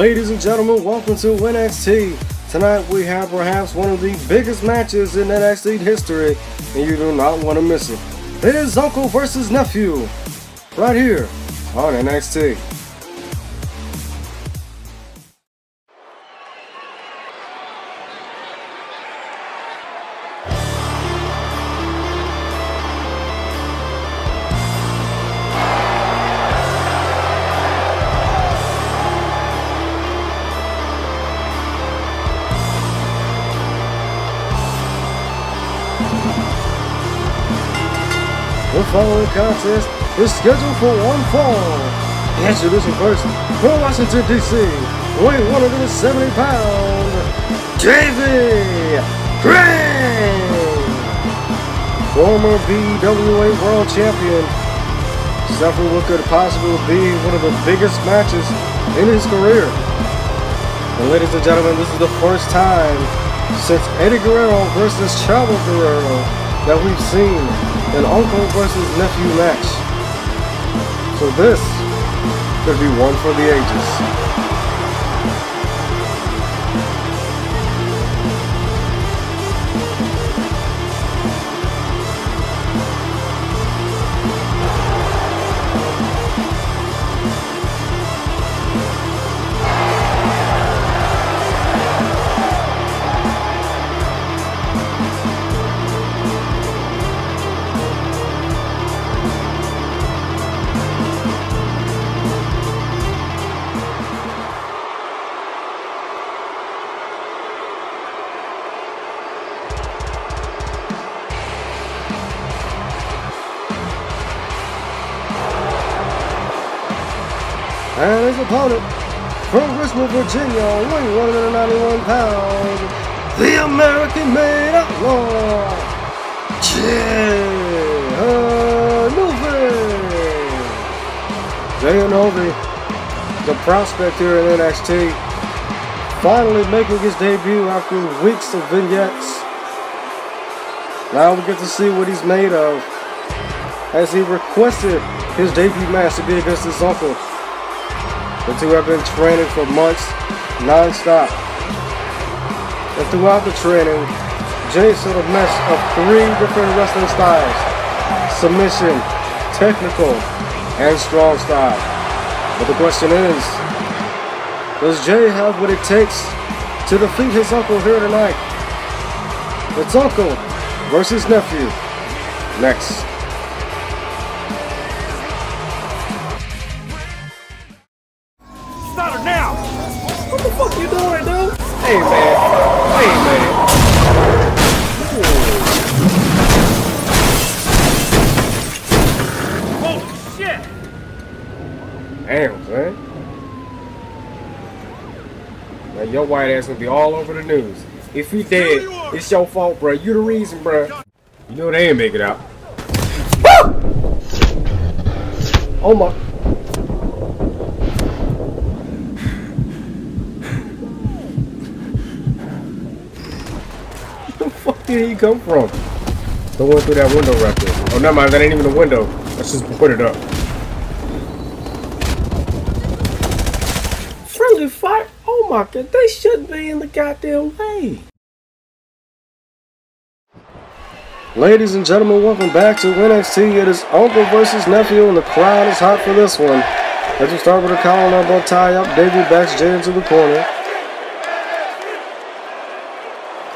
Ladies and gentlemen, welcome to NXT. Tonight we have perhaps one of the biggest matches in NXT history, and you do not want to miss it. It is Uncle versus Nephew, right here on NXT. The following contest is scheduled for one fall. Introducing first, from Washington, D.C., weighing 170 pounds, Davey Crankh! Former BWA World Champion. Suffered what could possibly be one of the biggest matches in his career. And ladies and gentlemen, this is the first time since Eddie Guerrero versus Chavo Guerrero that we've seen an uncle versus nephew match. So this could be one for the ages. And his opponent, from Richmond, Virginia, weighing 191 pounds, the American-made outlaw, TheJayHonovi, the prospect here in NXT, finally making his debut after weeks of vignettes. Now we get to see what he's made of, as he requested his debut match to be against his uncle. The two have been training for months, non-stop. And throughout the training, Jay sort of meshed of 3 different wrestling styles: submission, technical, and strong style. But the question is, does Jay have what it takes to defeat his uncle here tonight? It's Uncle versus Nephew. Next. Now! What the fuck you doing, dude? Hey, man. Hey, man. Holy shit! Damn, man. Now, your white ass gonna be all over the news. If you dead, it's your fault, bro. You the reason, bro. You know they ain't make it out. Oh, my. Where did he come from? The one through that window right there. Oh, never mind, that ain't even a window. Let's just put it up. Friendly fire? Oh my god, they shouldn't be in the goddamn way. Ladies and gentlemen, welcome back to NXT. It is Uncle versus Nephew, and the crowd is hot for this one. As we start with a collar elbow tie up, Davey backs Jay into the corner.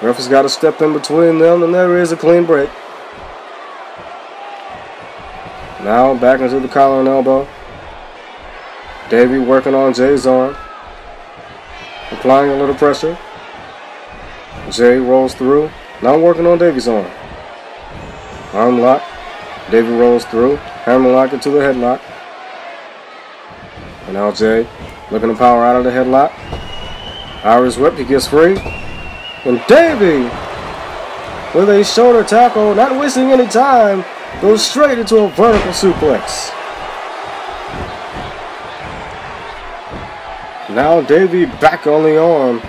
Ref has got to step in between them, and there is a clean break. Now back into the collar and elbow. Davey working on Jay's arm, applying a little pressure. Jay rolls through. Now working on Davey's arm. Arm lock. Davey rolls through. Hammer lock into the headlock. And now Jay looking to power out of the headlock. Irish whip. He gets free. And Davey, with a shoulder tackle, not wasting any time, goes straight into a vertical suplex. Now Davey back on the arm,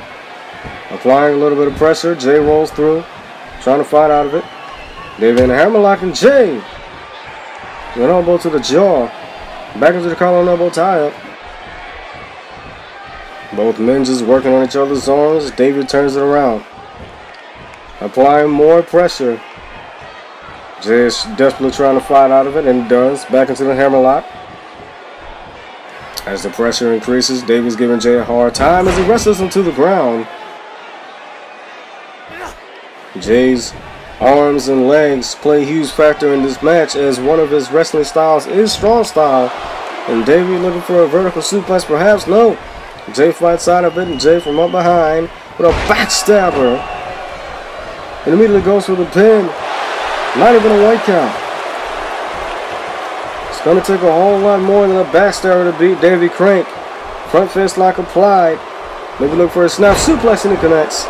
applying a little bit of pressure. Jay rolls through, trying to fight out of it. Davey in a hammerlock, and Jay, an elbow to the jaw, back into the collar and elbow tie up. Both men just working on each other's arms. Davey turns it around, applying more pressure. Jay is desperately trying to fight out of it, and does. Back into the hammerlock. As the pressure increases, Davey's giving Jay a hard time as he wrestles him to the ground. Jay's arms and legs play a huge factor in this match, as one of his wrestling styles is strong style. And Davey looking for a vertical suplex, perhaps? No. Jay fights out of it, and Jay from up behind with a backstabber. And immediately goes for the pin. Not even a white count. It's going to take a whole lot more than a backstabber to beat Davey Crankh. Front fist lock applied. Maybe look for a snap suplex, and it connects.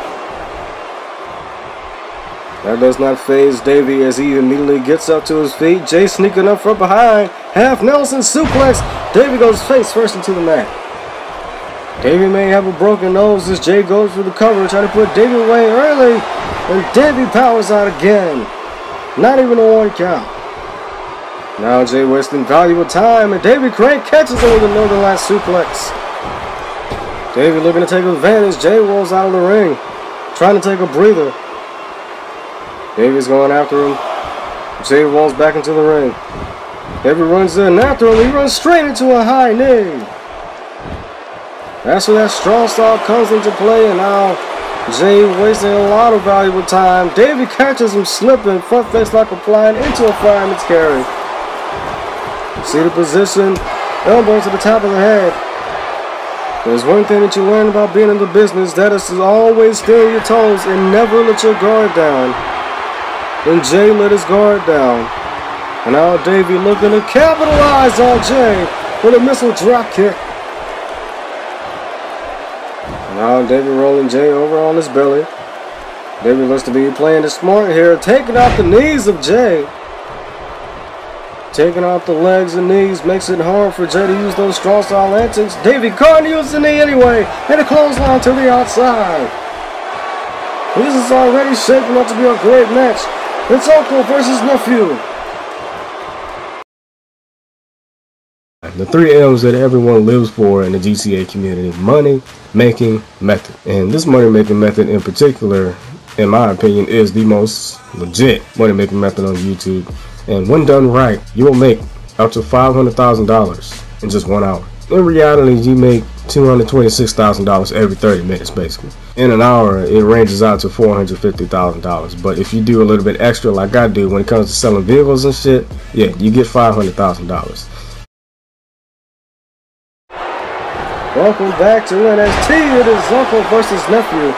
That does not faze Davey as he immediately gets up to his feet. Jay sneaking up from behind. Half Nelson suplex. Davey goes face first into the mat. Davey may have a broken nose as Jay goes for the cover, trying to put Davey away early. And Davey powers out again. Not even a one count. Now Jay wasting valuable time, and Davey Crankh catches him with a Northern Light suplex. Davey looking to take advantage. Jay rolls out of the ring, trying to take a breather. Davey's going after him. Jay rolls back into the ring. Davey runs in after him. He runs straight into a high knee. That's where that strong style comes into play, and now Jay wasting a lot of valuable time. Davey catches him slipping, front face lock applying into a fireman's carry. See the position, elbow to the top of the head. There's one thing that you learn about being in the business, that is to always stay on your toes and never let your guard down. And Jay let his guard down. And now Davey looking to capitalize on Jay with a missile drop kick. Now Davey rolling Jay over on his belly. Davey looks to be playing it smart here, taking out the knees of Jay. Taking out the legs and knees makes it hard for Jay to use those strong style antics. Davey can't use the knee anyway, and a clothesline to the outside. This is already shaping up to be a great match. It's Uncle versus Nephew. The 3 M's that everyone lives for in the GTA community: money making method. And this money making method in particular, in my opinion, is the most legit money making method on YouTube. And when done right, you will make up to $500,000 in just 1 hour. In reality, you make $226,000 every 30 minutes basically. In an hour, it ranges out to $450,000. But if you do a little bit extra like I do when it comes to selling vehicles and shit, yeah, you get $500,000. Welcome back to NXT. It is Uncle versus Nephew,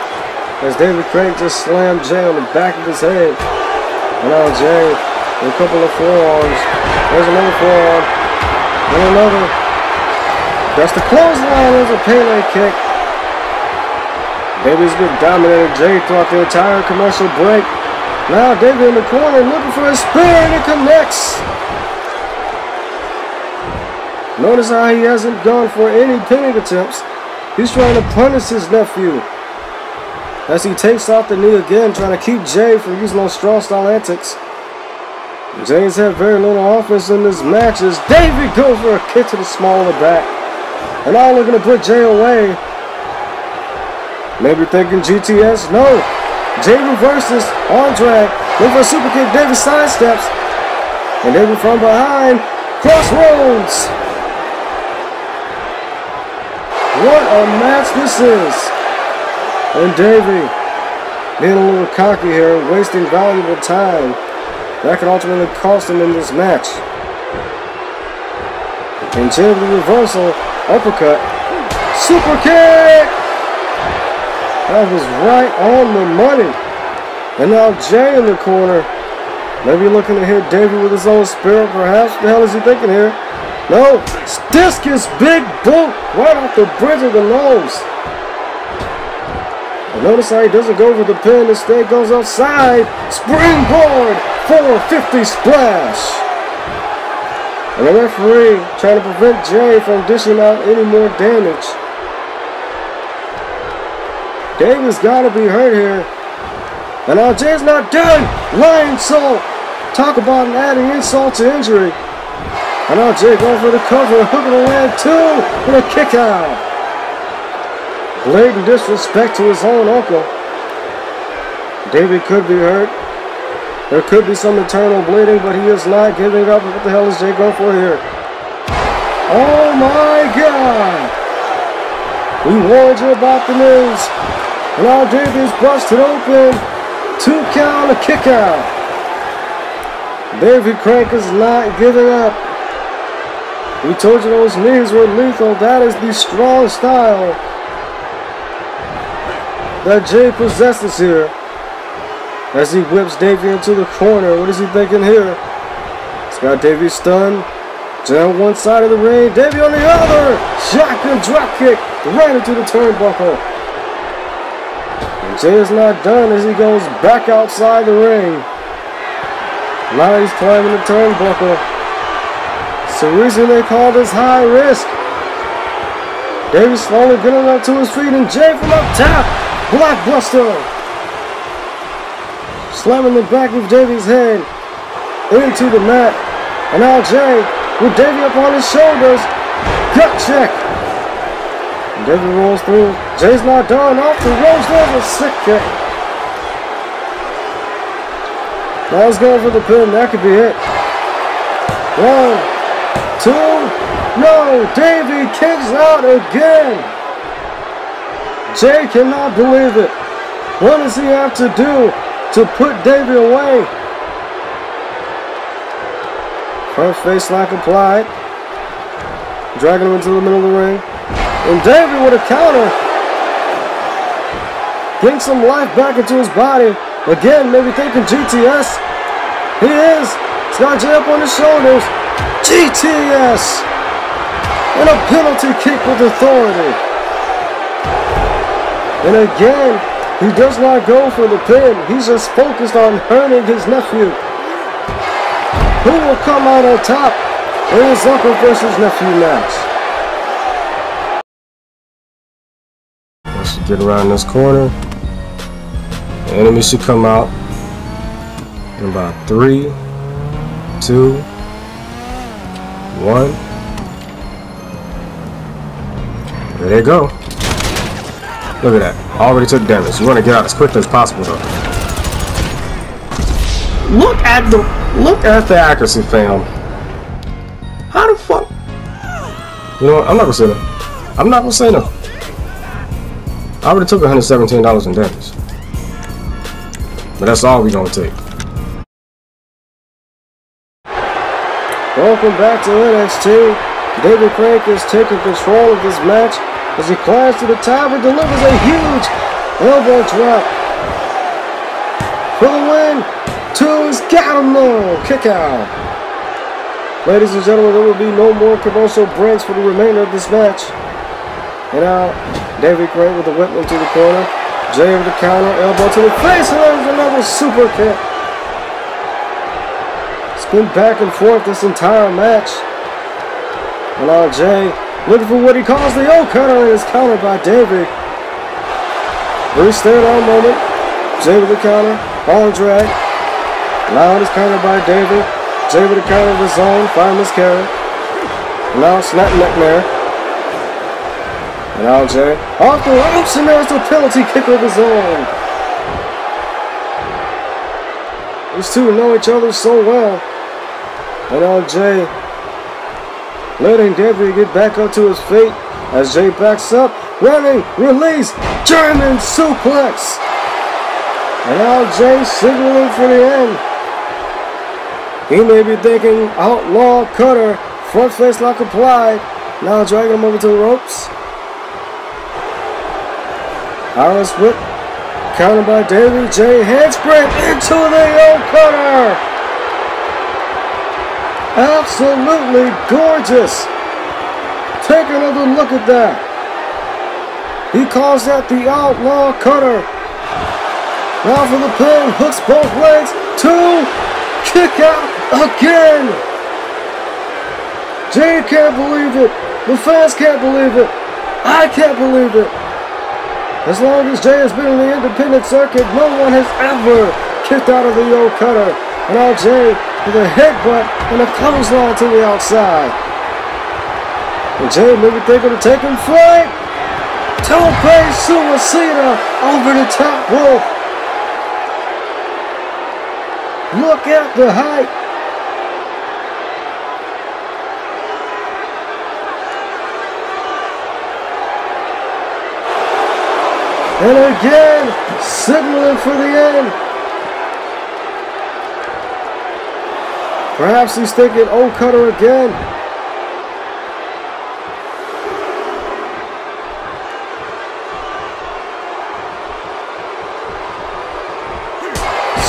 as Davey Crankh just slammed Jay on the back of his head. And now Jay with a couple of forearms. There's another forearm. And another. That's the clothesline. There's a Pele kick. Davey's been dominating Jay throughout the entire commercial break. Now Davey in the corner looking for a spear, and it connects. Notice how he hasn't gone for any pinning attempts. He's trying to punish his nephew as he takes off the knee again, trying to keep Jay from using those strong style antics. Jay's had very little offense in this match as Davey goes for a kick to the small of the back. And now looking to put Jay away. Maybe thinking GTS. No. Jay reverses, arm drag, looking for a super kick. Davey sidesteps. And Davey from behind. Crossroads. What a match this is. And Davey being a little cocky here, wasting valuable time. That could ultimately cost him in this match. And Jay with the reversal, uppercut, super kick. That was right on the money. And now Jay in the corner. Maybe looking to hit Davey with his own spear, perhaps. What the hell is he thinking here? No, discus big boot right off the bridge of the nose. And notice how he doesn't go for the pin, instead goes outside. Springboard 450 splash. And the referee trying to prevent Jay from dishing out any more damage. Davey's got to be hurt here. And now Jay's not done. Lion salt. Talk about adding insult to injury. And now Jay going for the cover, hooking the land too, with a kick out. blatant disrespect to his own uncle. Davey could be hurt. There could be some internal bleeding, but he is not giving up. What the hell is Jay going for here? Oh my God! We warned you about the news. Now Davey's busted open. 2 count, a kick out. Davey Crankh is not giving up. We told you those knees were lethal. That is the strong style that Jay possesses here. As he whips Davey into the corner. What is he thinking here? He's got Davey stunned. Jay on one side of the ring. Davey on the other. Shotgun drop kick. Right into the turnbuckle. And Jay is not done as he goes back outside the ring. Now he's climbing the turnbuckle. It's the reason they call this high risk. Davey slowly getting up to his feet, and Jay from up top. Blockbuster. Slamming the back of Davey's head into the mat. And now Jay with Davey up on his shoulders. Gut check. And Davey rolls through. Jay's not done. Off the ropes. There's a sick kick. Now he's going for the pin. That could be it. 1, 2. No. Davey kicks out again. Jay cannot believe it. What does he have to do to put Davey away? Front face lock applied. Dragging him into the middle of the ring. And Davey with a counter. Getting some life back into his body. Again, maybe thinking GTS. He is. He's got Jay up on his shoulders. GTS. And a penalty kick with authority. And again, he does not go for the pin. He's just focused on hurting his nephew. Who will come out on top in his uncle versus nephew match? Let's get around this corner. The enemy should come out in about 3, 2, 1. There they go. Look at that. Already took damage. You want to get out as quickly as possible though. Look at the accuracy, fam. How the fuck? You know what? I'm not gonna say that. I'm not gonna say no. I already took $117 in damage. But that's all we're gonna take. Welcome back to NXT. Davey Crankh is taking control of this match as he climbs to the top and delivers a huge elbow drop. For the win, 2 has got him though. Kick out. Ladies and gentlemen, there will be no more commercial breaks for the remainder of this match. And now, Davey Crankh with the whip into the corner. Jay with the counter, elbow to the face, and there's another super kick. It's been back and forth this entire match. And now Jay looking for what he calls the O-cutter, and is countered by Davey. Brief stare-down moment. Jay with the counter, arm drag. Now it's countered by Davey. Jay with the counter of his own, 5 miscarry. Now snap neck there. And now Jay off the ropes, and there's the penalty kick of his own. These two know each other so well. And now Jay letting Davey get back up to his feet as Jay backs up, running, release, German suplex. And now Jay signaling for the end. He may be thinking outlaw cutter, front face lock applied. Now dragging him over to the ropes. Irish whip, countered by Davey. Jay handspring into the old cutter. Absolutely gorgeous. Take another look at that. He calls that the outlaw cutter. Now for the pin, hooks both legs. 2, kick out again. Jay can't believe it. The fans can't believe it. I can't believe it. As long as Jay has been in the independent circuit, no one has ever kicked out of the old cutter. And now Jay with a headbutt and a clothesline to the outside. And Jay maybe thinking of taking flight. Tope Suicida over the top rope. Look at the height. And again, signaling for the end. Perhaps he's thinking, oh, cutter again.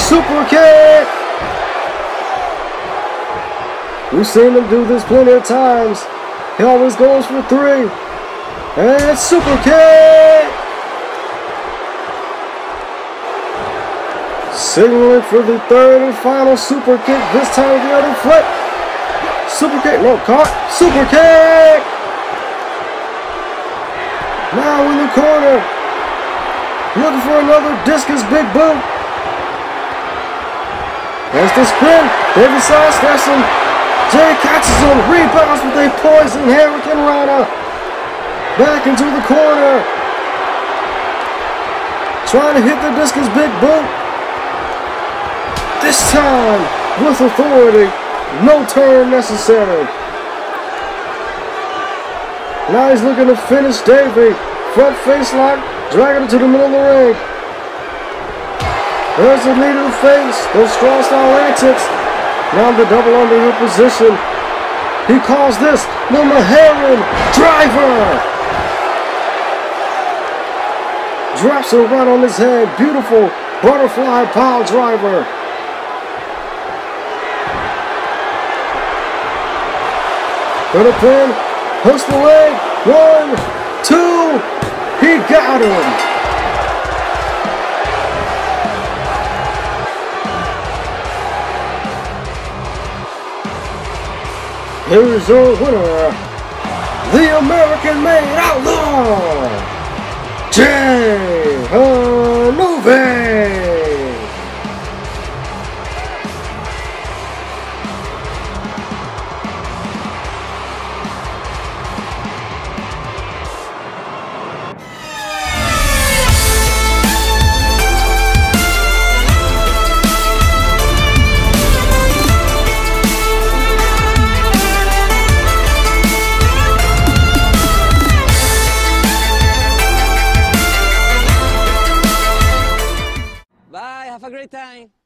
Super kick! We've seen him do this plenty of times. He always goes for 3. And super kick! Signaling for the 3rd and final super kick. This time the other foot. Super kick, no, caught. Super kick! Now in the corner. Looking for another discus big boot. There's the spin. Davey sidesteps him. Jay catches him. Rebounds with a poison Hurricane Rana. Back into the corner. Trying to hit the discus big boot. This time with authority. No turn necessary. Now he's looking to finish Davey. Front face lock. Dragging it to the middle of the ring. There's the knee to the face. Those strong style antics. Now the double underhook position. He calls this the Maharan driver. Drops it right on his head. Beautiful butterfly pile driver. For the pin. Hooks the leg. 1, 2. He got him. Here's your winner, the American-made outlaw, TheJayHonovi. Bye, have a great time.